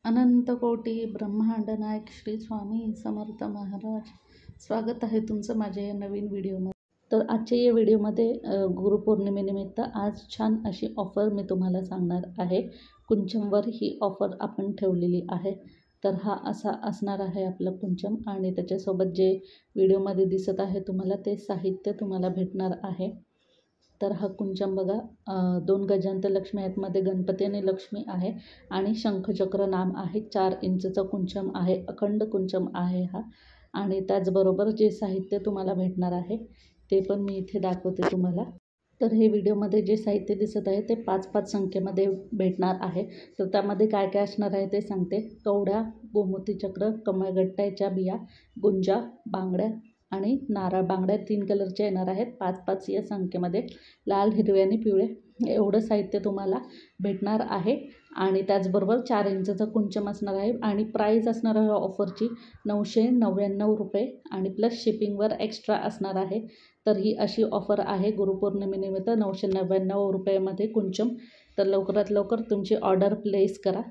अनंत कोटी ब्रह्मांड नायक श्री स्वामी समर्थ महाराज. स्वागत आहे तुमचं माझ्या या नवीन व्हिडिओमध्ये. तर आजच्या या व्हिडिओमध्ये गुरुपौर्णिमेनिमित्त आज छान अशी ऑफर मी तुम्हाला सांगणार आहे. कुंचमवर ही ऑफर आपण ठेवलेली आहे. तर हा असा असणार आहे आपलं कुंचम आणि त्याच्यासोबत जे व्हिडिओमध्ये दिसत आहे तुम्हाला ते साहित्य तुम्हाला भेटणार आहे. तर हा कुंचम बघा, 2 गजांत लक्ष्मी आहेत, मध्ये गणपती आणि लक्ष्मी आहे आणि शंखचक्र नाम आहे. 4 इंचचा कुंचम आहे, अखंड कुंचम आहे हा. आणि त्याचबरोबर जे साहित्य तुम्हाला भेटणार आहे ते पण मी इथे दाखवते तुम्हाला. तर हे व्हिडिओमध्ये जे साहित्य दिसत आहे ते 5-5 संख्येमध्ये भेटणार आहे. तर त्यामध्ये काय काय असणार आहे ते सांगते. कवड्या, गोमूतीचक्र, कमळगट्ट्याच्या बिया, गुंजा, बांगड्या आणि नारळ. बांगड्या 3 कलरच्या येणार आहेत, 5-5 या संख्येमध्ये. लाल, हिरवे आणि पिवळे एवढं साहित्य तुम्हाला भेटणार आहे. आणि त्याचबरोबर 4 इंचचा कुंचम असणार आहे आणि प्राईज असणार आहे ऑफरची 999 रुपये आणि प्लस शिपिंगवर एक्स्ट्रा असणार आहे. तर ही अशी ऑफर आहे गुरुपौर्णिमेनिमित्त 999 रुपयामध्ये कुंचम. तर लवकरात लवकर तुमची ऑर्डर प्लेस करा.